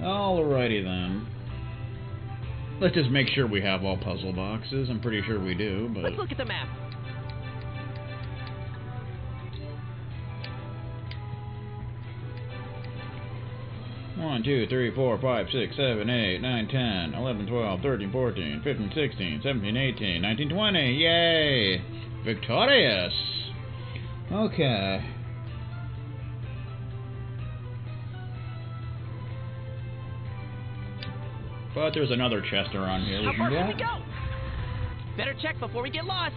Alrighty then. Let's just make sure we have all puzzle boxes. I'm pretty sure we do, but... Let's look at the map. One, 2, 3, 4, 5, 6, 7, 8, 9, 10, 11, 12, 13, 14, 15, 16, 17, 18, 19, 20. Yay! Victorious! Okay. But there's another chest around here we How can far can we get. go? Better check before we get lost.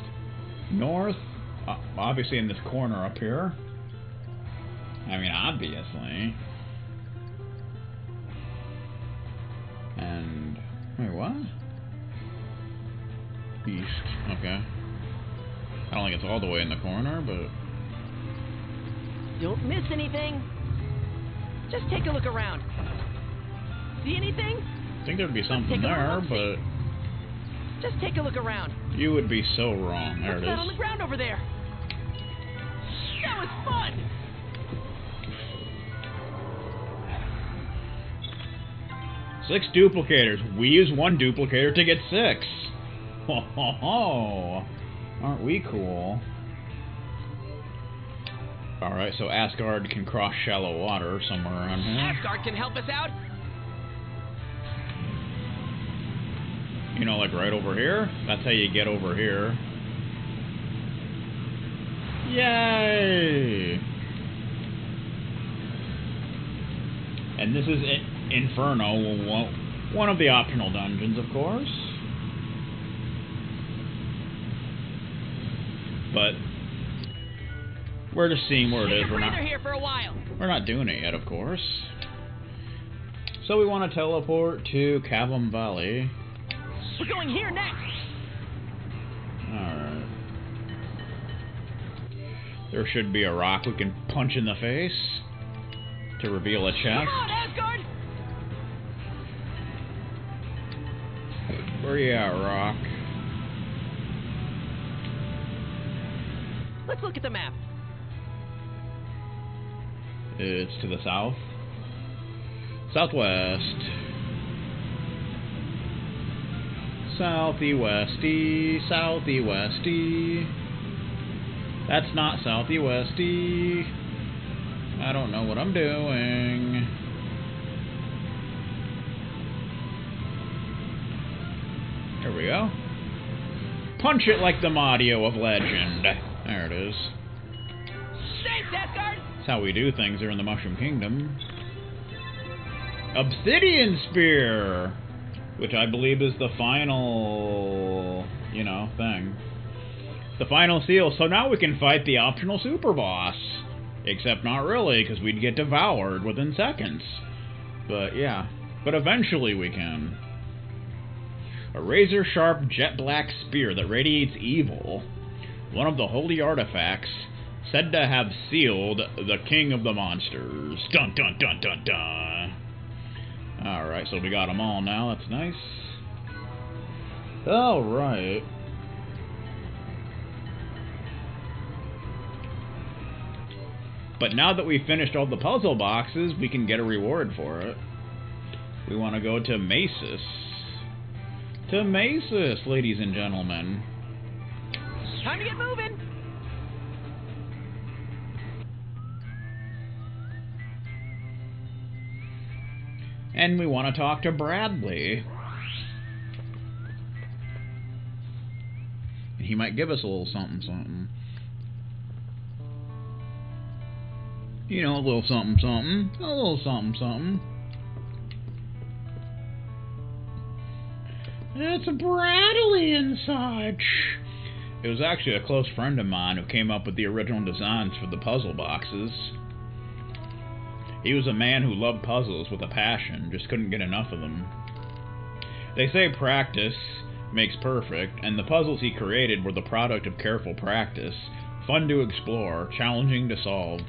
North, obviously in this corner up here. I mean, obviously. And wait, what? East. Okay. I don't think it's all the way in the corner, but Don't miss anything. Just take a look around. See anything? I think there'd be something Take a there, look, but Just take a look around. you would be so wrong. There What's it that on the is. ground over there? That was fun. 6 duplicators. We use 1 duplicator to get 6. Ho ho ho! Aren't we cool? Alright, so Asgard can cross shallow water somewhere around here. Asgard can help us out. You know, like right over here? That's how you get over here. Yay! And this is Inferno, one of the optional dungeons, of course. But we're just seeing where it is. We're here for a while. We're not doing it yet, of course. So we want to teleport to Cavum Valley. We're going here next. Alright. There should be a rock we can punch in the face to reveal a chest. Come on, Asgard! Where you at, rock? Let's look at the map. It's to the south. Southwest. Southwesty, southwesty. That's not southwesty. I don't know what I'm doing. There we go. Punch it like the Mario of Legend. There it is. Thanks, Asgard! That's how we do things here in the Mushroom Kingdom. Obsidian Spear! Which I believe is the final, you know, thing. The final seal. So now we can fight the optional super boss. Except not really, because we'd get devoured within seconds. But yeah. But eventually we can. A razor-sharp, jet-black spear that radiates evil. One of the holy artifacts said to have sealed the king of the monsters. Dun dun dun dun dun. Alright, so we got them all now. That's nice. Alright. But now that we've finished all the puzzle boxes, we can get a reward for it. We want to go to Masis. To Masis, ladies and gentlemen. Time to get moving! And we want to talk to Bradley. And he might give us a little something, something. You know, a little something, something. A little something, something. It's Bradley and such. It was actually a close friend of mine who came up with the original designs for the puzzle boxes. He was a man who loved puzzles with a passion, just couldn't get enough of them. They say practice makes perfect, and the puzzles he created were the product of careful practice, fun to explore, challenging to solve.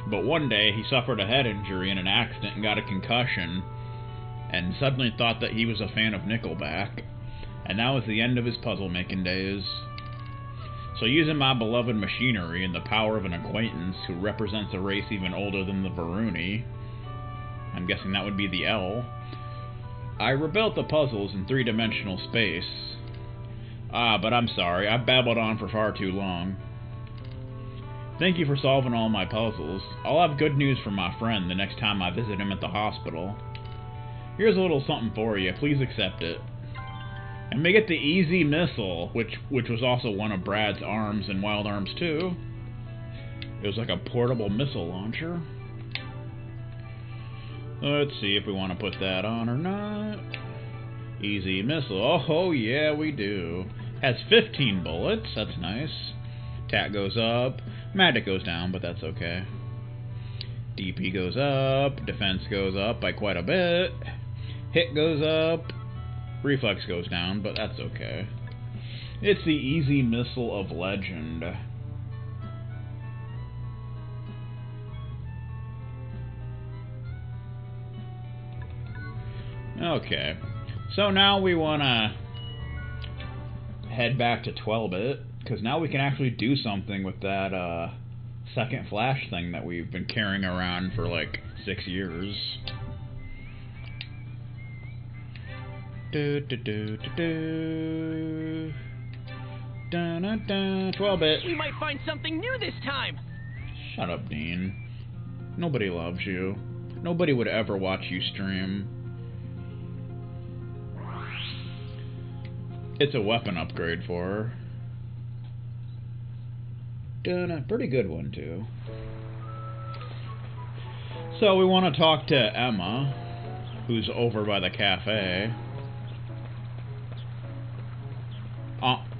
But one day, he suffered a head injury in an accident and got a concussion, and suddenly thought that he was a fan of Nickelback, and that was the end of his puzzle-making days. So using my beloved machinery and the power of an acquaintance who represents a race even older than the Varuni, I'm guessing that would be the L. I rebuilt the puzzles in three-dimensional space. But I'm sorry, I've babbled on for far too long. Thank you for solving all my puzzles. I'll have good news from my friend the next time I visit him at the hospital. Here's a little something for you. Please accept it. And we get the Easy Missile, which was also one of Brad's arms in Wild Arms 2. It was like a portable missile launcher. Let's see if we want to put that on or not. Easy Missile. Oh, yeah, we do. Has 15 bullets. That's nice. Attack goes up. Magic goes down, but that's okay. DP goes up. Defense goes up by quite a bit. Hit goes up. Reflex goes down, but that's okay. It's the Easy Missile of Legend. Okay. So now we want to head back to 12-bit, because now we can actually do something with that second flash thing that we've been carrying around for like 6 years. 12-bit. We might find something new this time. Shut up, Dean. Nobody loves you. Nobody would ever watch you stream. It's a weapon upgrade for her. Pretty good one, too. So we want to talk to Emma, who's over by the cafe.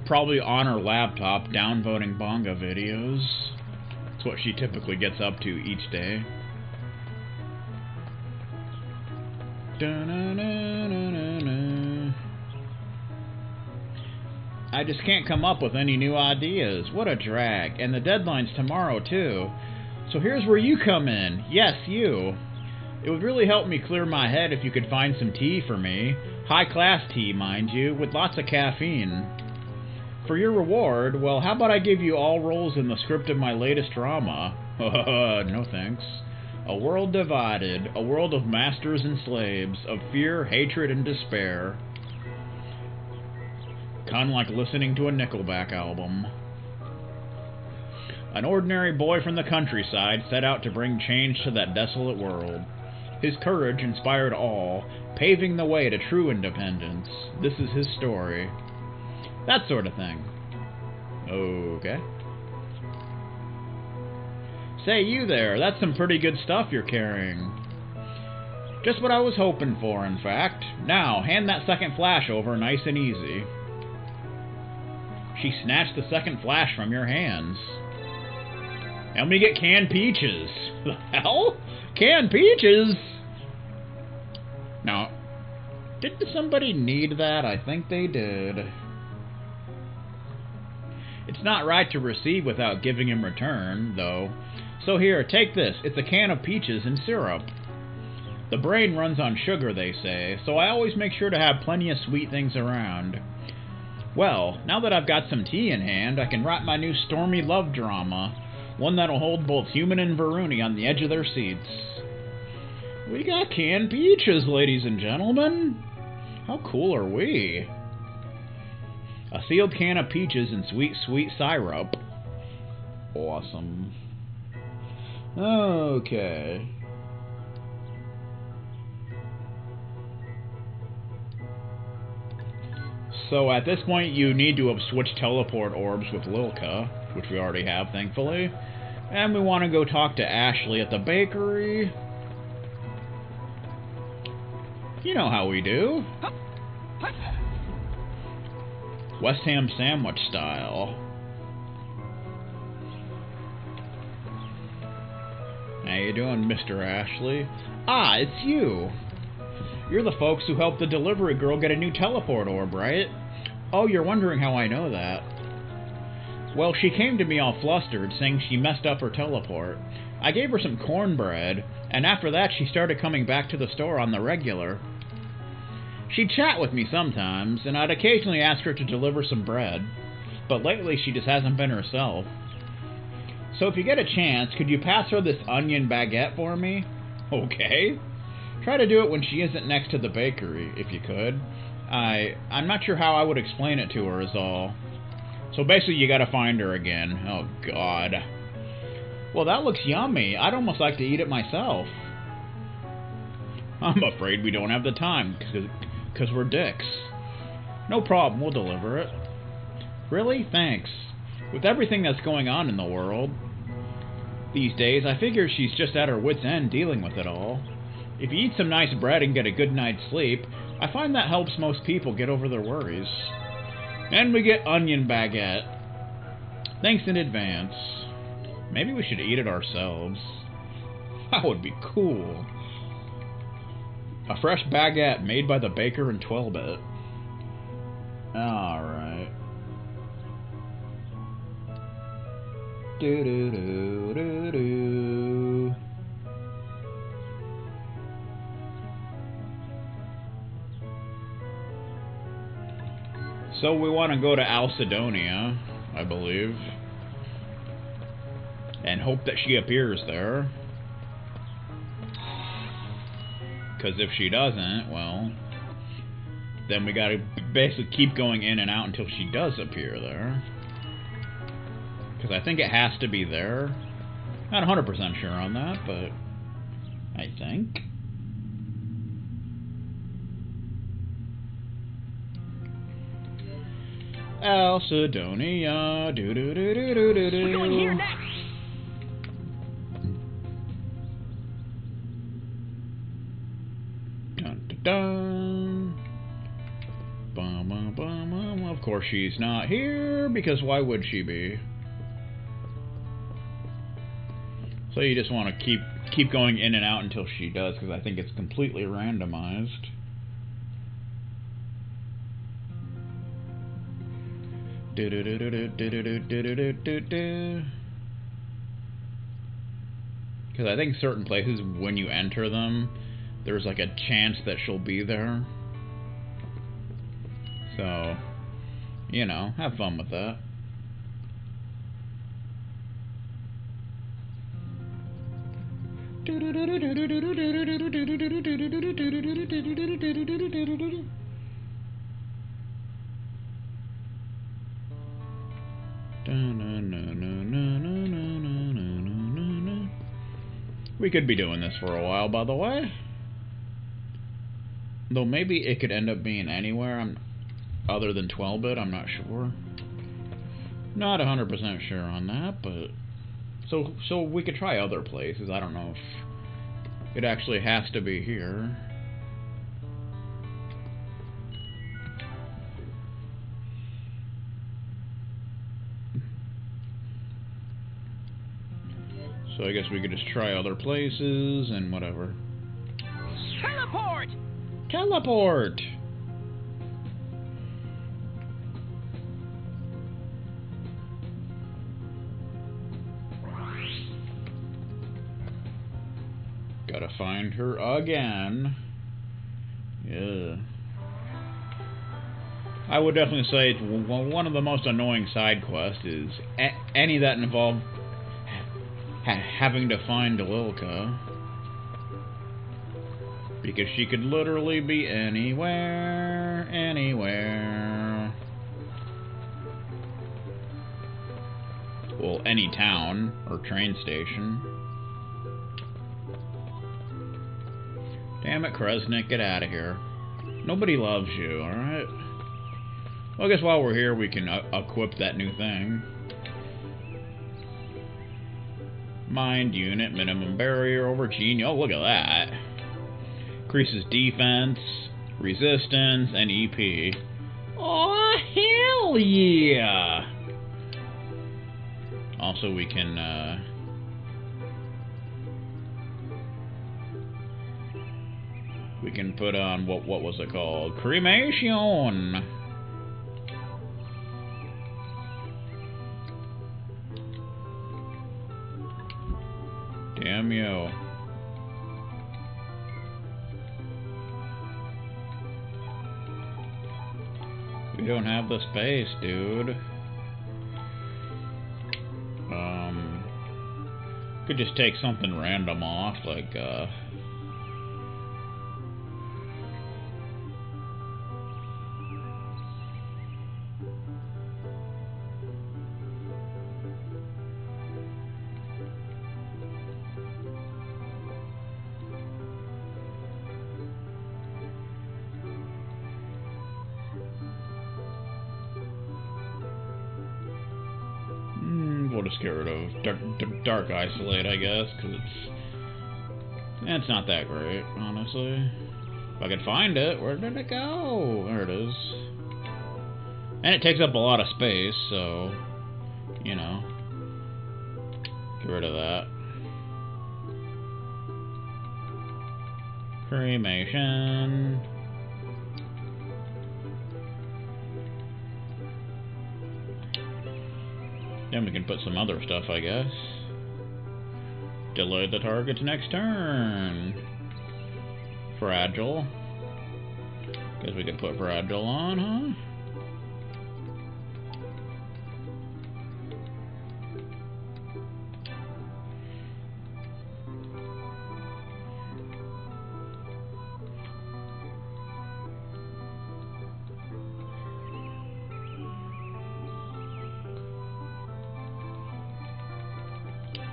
Probably on her laptop, downvoting Bonga videos. That's what she typically gets up to each day. I just can't come up with any new ideas. What a drag. And the deadline's tomorrow, too. So here's where you come in. Yes, you. It would really help me clear my head if you could find some tea for me. High-class tea, mind you, with lots of caffeine. For your reward, well, how about I give you all roles in the script of my latest drama? No thanks. A world divided, a world of masters and slaves, of fear, hatred, and despair. Kinda like listening to a Nickelback album. An ordinary boy from the countryside set out to bring change to that desolate world. His courage inspired all, paving the way to true independence. This is his story. That sort of thing. Okay. Say, you there, that's some pretty good stuff you're carrying. Just what I was hoping for, in fact. Now, hand that second flash over nice and easy. She snatched the second flash from your hands. And we get canned peaches. The hell? Canned peaches? Now, did somebody need that? I think they did. It's not right to receive without giving in return, though. So here, take this. It's a can of peaches and syrup. The brain runs on sugar, they say, so I always make sure to have plenty of sweet things around. Well, now that I've got some tea in hand, I can write my new stormy love drama, one that'll hold both human and Varuni on the edge of their seats. We got canned peaches, ladies and gentlemen. How cool are we? A sealed can of peaches and sweet, sweet syrup. Awesome. Okay. So at this point, you need to have switched teleport orbs with Lilka, which we already have, thankfully. And we want to go talk to Ashley at the bakery. You know how we do. West Ham sandwich style. How you doing, Mr. Ashley? Ah, it's you. You're the folks who helped the delivery girl get a new teleport orb, right? Oh, you're wondering how I know that. Well, she came to me all flustered, saying she messed up her teleport. I gave her some cornbread, and after that she started coming back to the store on the regular. She'd chat with me sometimes, and I'd occasionally ask her to deliver some bread, but lately she just hasn't been herself. So if you get a chance, could you pass her this onion baguette for me? Okay. Try to do it when she isn't next to the bakery, if you could. I'm not sure how I would explain it to her is all. So basically you gotta find her again. Oh, God. Well, that looks yummy. I'd almost like to eat it myself. I'm afraid we don't have the time, because we're dicks. No problem, we'll deliver it. Really? Thanks. With everything that's going on in the world these days, I figure she's just at her wit's end dealing with it all. If you eat some nice bread and get a good night's sleep, I find that helps most people get over their worries. And we get onion baguette. Thanks in advance. Maybe we should eat it ourselves. That would be cool. A fresh baguette made by the baker in 12-bit. Alright. Do-do-do-do-do. So we want to go to Alcedonia, I believe. And hope that she appears there. Because if she doesn't, well, then we gotta basically keep going in and out until she does appear there. Because I think it has to be there. Not 100% sure on that, but I think. Alcedonia, do-do-do-do-do-do-do. We're going here next. Dun. Bum, bum, bum, bum. Of course she's not here, because why would she be? So you just want to keep going in and out until she does, because I think it's completely randomized. Because I think certain places, when you enter them, there's like a chance that she'll be there. So, you know, have fun with that. We could be doing this for a while, by the way. Though maybe it could end up being anywhere other than 12-bit, I'm not sure. Not 100% sure on that, but... So we could try other places. I don't know if it actually has to be here. So I guess we could just try other places and whatever. Teleport! Teleport! Gotta find her again. Yeah. I would definitely say one of the most annoying side quests is any that involve having to find Lilka. Because she could literally be anywhere, anywhere. Well, any town or train station. Damn it, Kresnik, get out of here. Nobody loves you, alright? Well, I guess while we're here, we can equip that new thing. Mind unit, minimum barrier over gene. Oh, look at that. Increases defense, resistance, and EP. Oh, hell yeah! Also, we can, we can put on, what was it called? Cremation! Damn you. We don't have the space, dude. Could just take something random off, like, sort of scared of Dark Isolate, I guess, because it's not that great, honestly. If I could find it, where did it go? There it is. And it takes up a lot of space, so, you know, get rid of that. Cremation. Then we can put some other stuff, I guess. Delay the target's next turn. Fragile. Guess we could put Fragile on, huh?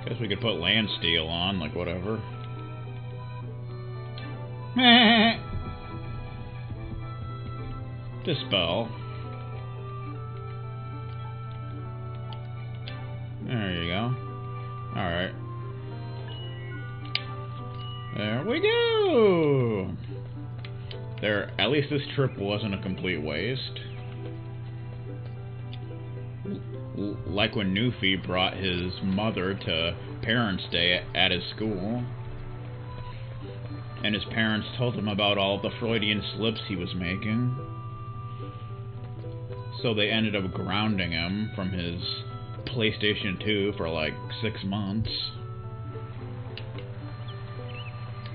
Guess we could put Land Steel on, like whatever. Dispel. There you go. Alright. There we go! There, at least this trip wasn't a complete waste. Like when Newfie brought his mother to Parents' Day at his school. And his parents told him about all the Freudian slips he was making. So they ended up grounding him from his PlayStation 2 for like 6 months.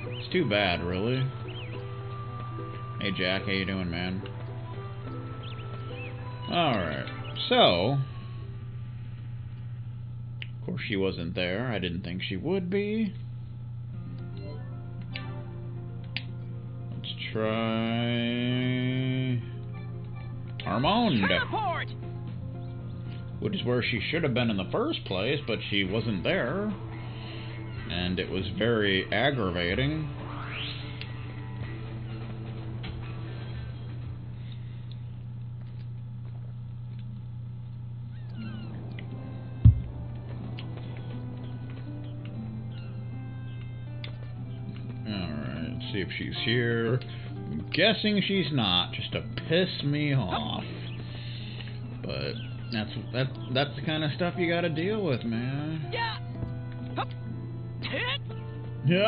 It's too bad, really. Hey Jack, how you doing, man? Alright, so... Of course she wasn't there. I didn't think she would be. Let's try... Armand! Teleport! Which is where she should have been in the first place, but she wasn't there. And it was very aggravating. Alright, let's see if she's here. I'm guessing she's not, just to piss me off. But that's the kind of stuff you gotta deal with, man. Yeah. Hup. Hit. You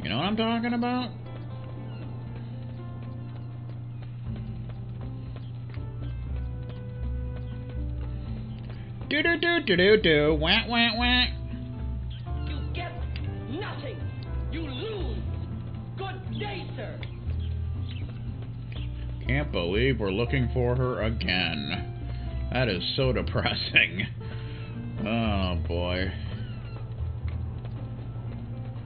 know what I'm talking about? Do do do do do do. Wah wah wah. You get nothing. You lose. Good day, sir. Can't believe we're looking for her again. That is so depressing. Oh boy.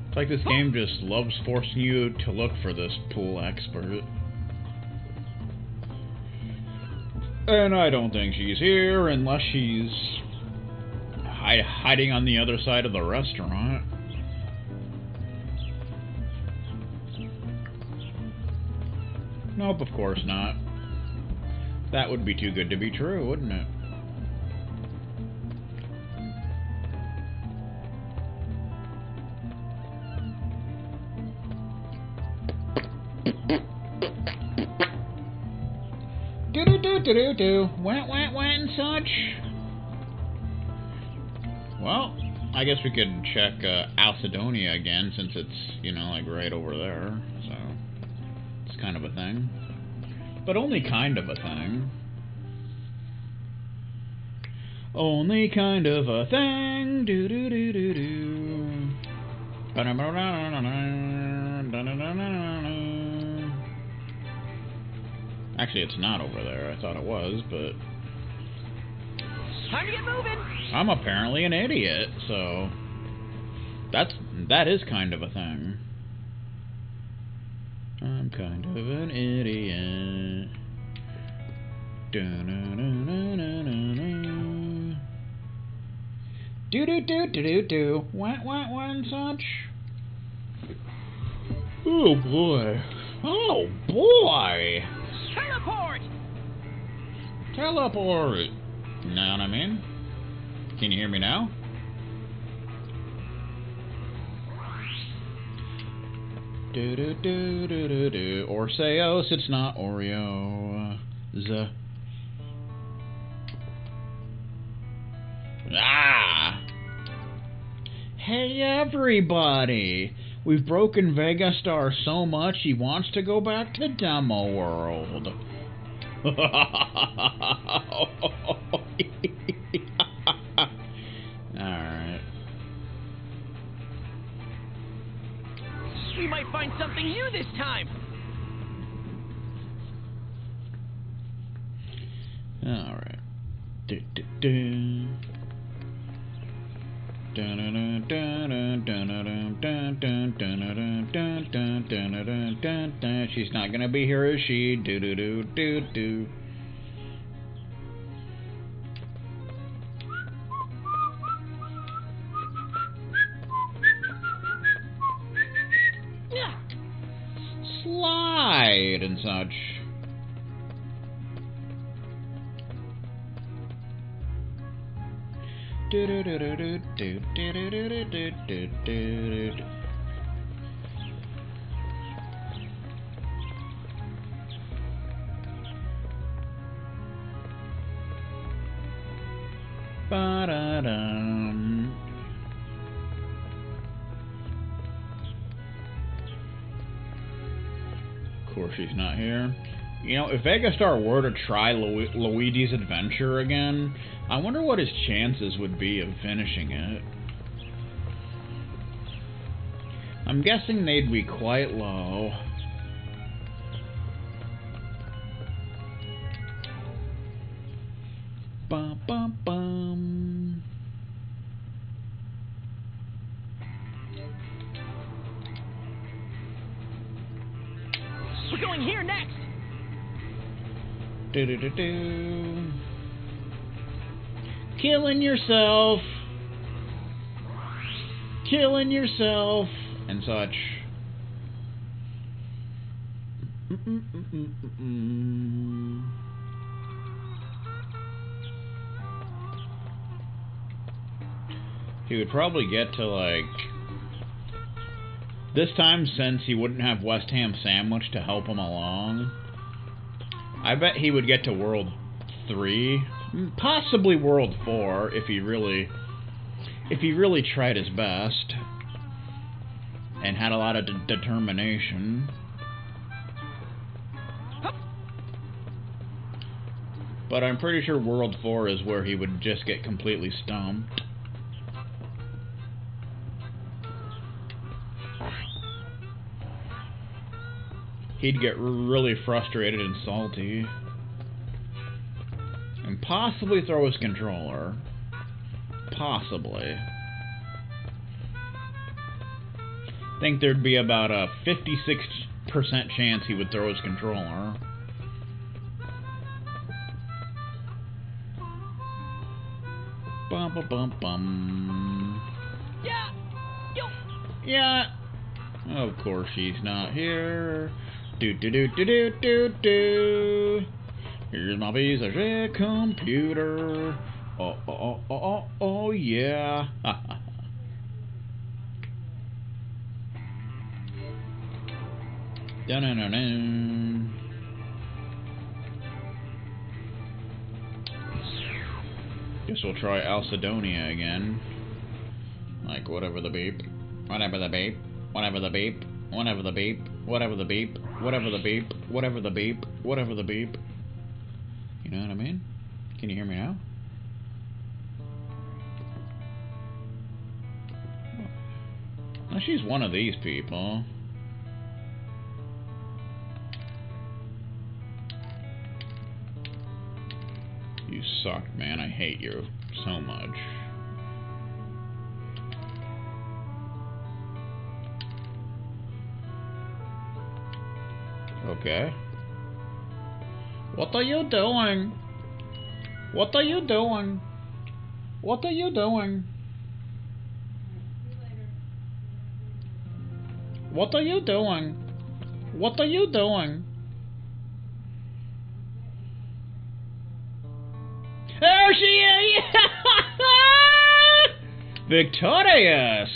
It's like this game just loves forcing you to look for this pool expert. And I don't think she's here unless she's hiding on the other side of the restaurant. Nope, of course not. That would be too good to be true, wouldn't it? Do-do-do-do-do-do. Wah, wah, wah, and such. Well, I guess we could check Alcedonia again, since it's, you know, like right over there. So, it's kind of a thing. But only kind of a thing. Only kind of a thing. Do-do-do-do-do. Actually, it's not over there. I thought it was, but... Time to get moving! I'm apparently an idiot, so... That is kind of a thing. I'm kind of an idiot. Do-do-do-do-do-do. Wah, and such. Oh, boy. Oh, boy! Teleport! Teleport! Know what I mean? Can you hear me now? Do do do do do do. Orseos, it's not Oreo. Ah! Hey everybody! We've broken Vegastar so much he wants to go back to Demo World. Alright. We might find something new this time. Alright. She's not gonna be here, is she? Do do do do do. Slide and such. Do do do do do do do do do do do do. Ba-da-dum. Of course she's not here. You know, if Vegastar were to try Luigi's Adventure again, I wonder what his chances would be of finishing it. I'm guessing they'd be quite low. Bum bum bum. We're going here next. Do do do do. Killing yourself. Killing yourself. And such. He would probably get to, like... This time, since he wouldn't have West Ham Sandwich to help him along, I bet he would get to World 3, possibly World 4, if he really tried his best and had a lot of determination. But I'm pretty sure World 4 is where he would just get completely stumped. He'd get really frustrated and salty. And possibly throw his controller. Possibly. I think there'd be about a 56% chance he would throw his controller. Bum bum bum bum. Yeah. Yo. Yeah. Of course she's not here. Do do do do do do do. Here's my piece of shit computer. Oh oh oh oh oh, oh yeah. Dun dun dun dun. Guess we'll try Alcedonia again. Like whatever the beep, whatever the beep, whatever the beep, whatever the beep, whatever the beep, whatever the beep, whatever the beep, whatever the beep. You know what I mean? Can you hear me now? Well, she's one of these people. You suck, man. I hate you so much. Okay. What are you doing? What are you doing? What are you doing? What are you doing? What are you doing? There she is! Victorious!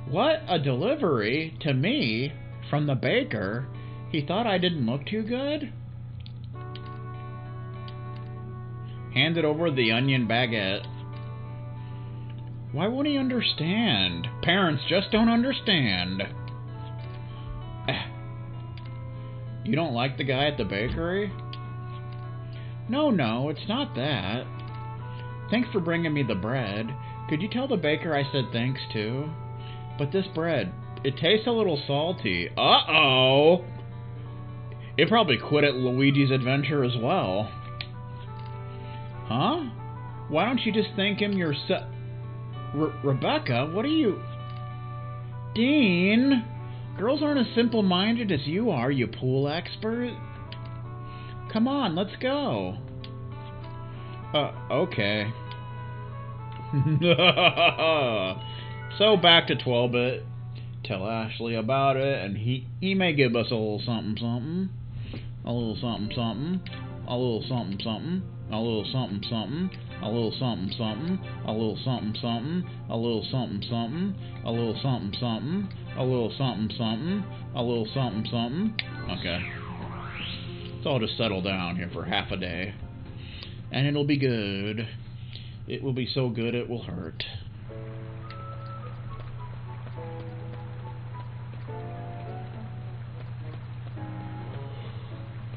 What a delivery to me from the baker. He thought I didn't look too good? Handed over the onion baguette. Why won't he understand? Parents just don't understand. You don't like the guy at the bakery? No, it's not that. Thanks for bringing me the bread. Could you tell the baker I said thanks too? But this bread, it tastes a little salty. Uh-oh! It probably quit at Luigi's Adventure as well. Huh? Why don't you just thank him yourself? Rebecca, what are you... Dean? Girls aren't as simple-minded as you are, you pool expert. Come on, let's go. Okay. So back to 12-bit. Tell Ashley about it, and he may give us a little something-something. A little something-something. A little something-something. A little something-something. A little something-something. A little something-something. A little something-something. A little something-something. A little something-something. A little something-something. Okay. Let's all just settle down here for half a day. And it'll be good. It will be so good it will hurt.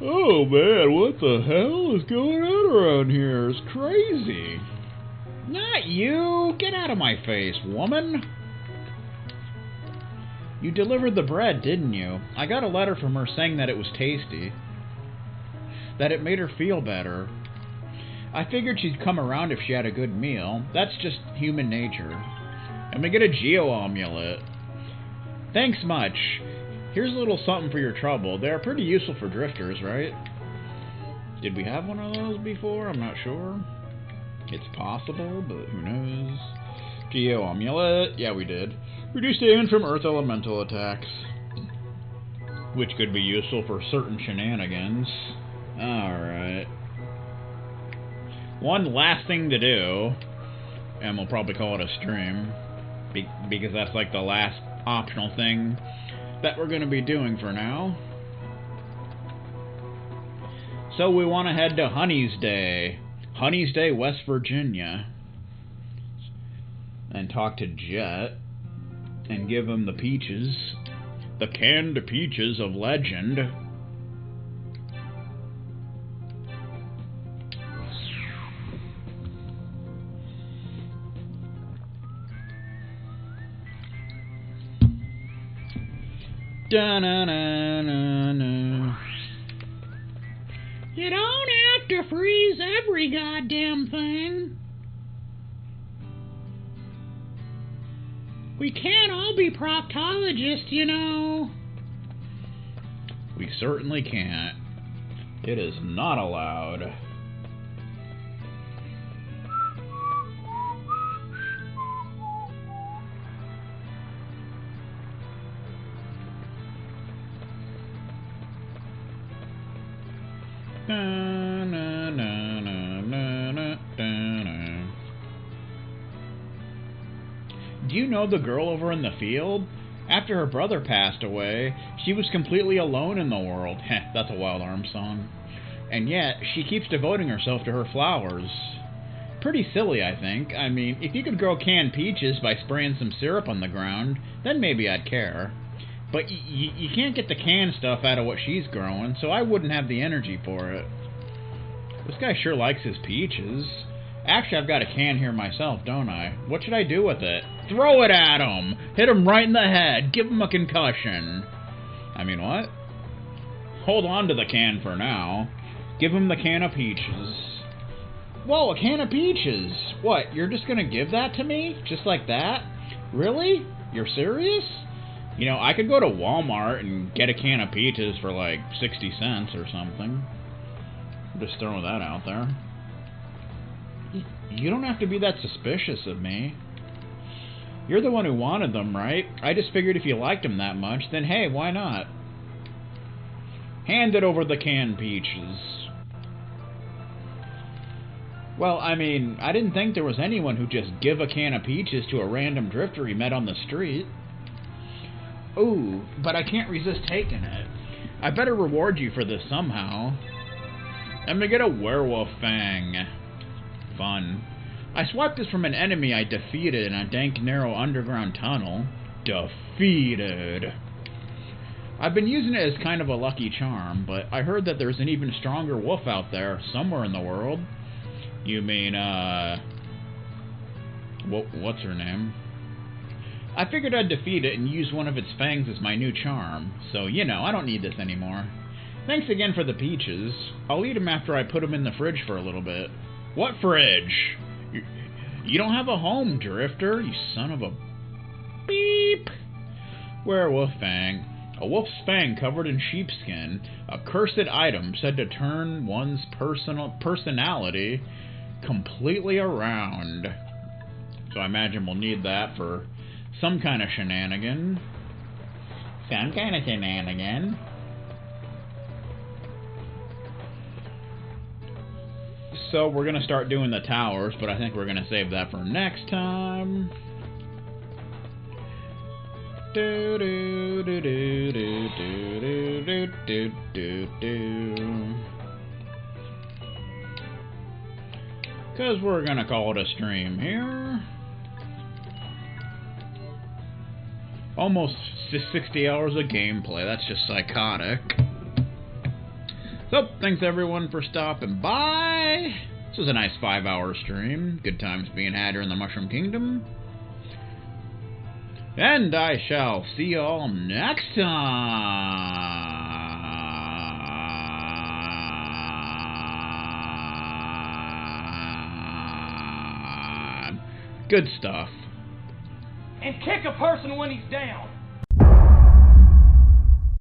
Oh man, what the hell is going on around here? It's crazy. Not you! Get out of my face, woman! You delivered the bread, didn't you? I got a letter from her saying that it was tasty. That it made her feel better. I figured she'd come around if she had a good meal. That's just human nature. And we get a geo-amulet. Thanks much. Here's a little something for your trouble. They're pretty useful for drifters, right? Did we have one of those before? I'm not sure. It's possible, but who knows? Geo-amulet. Yeah, we did. Reduce damage from earth elemental attacks. Which could be useful for certain shenanigans. Alright. One last thing to do, and we'll probably call it a stream, because that's like the last optional thing that we're going to be doing for now. So we want to head to Honey's Day, West Virginia, and talk to Jet, and give him the peaches, the canned peaches of legend. Da-na-na-na-na. You don't have to freeze every goddamn thing. We can't all be proctologists, you know. We certainly can't. It is not allowed. Na, na, na, na, na, na, na. Do you know the girl over in the field? After her brother passed away, she was completely alone in the world. Heh, that's a Wild Arms song. And yet, she keeps devoting herself to her flowers. Pretty silly, I think. I mean, if you could grow canned peaches by spraying some syrup on the ground, then maybe I'd care. But you can't get the canned stuff out of what she's growing, so I wouldn't have the energy for it. This guy sure likes his peaches. Actually, I've got a can here myself, don't I? What should I do with it? Throw it at him! Hit him right in the head! Give him a concussion! I mean, what? Hold on to the can for now. Give him the can of peaches. Whoa, a can of peaches! What, you're just gonna give that to me? Just like that? Really? You're serious? You know, I could go to Walmart and get a can of peaches for like 60 cents or something. I'm just throwing that out there. You don't have to be that suspicious of me. You're the one who wanted them, right? I just figured if you liked them that much, then hey, why not? Hand it over the canned peaches. Well, I mean, I didn't think there was anyone who'd just give a can of peaches to a random drifter he met on the street. Ooh, but I can't resist taking it. I better reward you for this somehow. Let me get a werewolf fang. Fun. I swapped this from an enemy I defeated in a dank, narrow underground tunnel. Defeated. I've been using it as kind of a lucky charm, but I heard that there's an even stronger wolf out there, somewhere in the world. You mean, what's her name? I figured I'd defeat it and use one of its fangs as my new charm. So, you know, I don't need this anymore. Thanks again for the peaches. I'll eat them after I put them in the fridge for a little bit. What fridge? You don't have a home, Drifter, you son of a... beep. Werewolf fang. A wolf's fang covered in sheepskin. A cursed item said to turn one's personality completely around. So I imagine we'll need that for some kind of shenanigan. Some kind of shenanigan. So we're going to start doing the towers, but I think we're going to save that for next time. Do do do do do do do do do do. Because we're going to call it a stream here. Almost 60 hours of gameplay. That's just psychotic. So, thanks everyone for stopping by. This was a nice 5-hour stream. Good times being had here in the Mushroom Kingdom. And I shall see you all next time. Good stuff. And kick a person when he's down.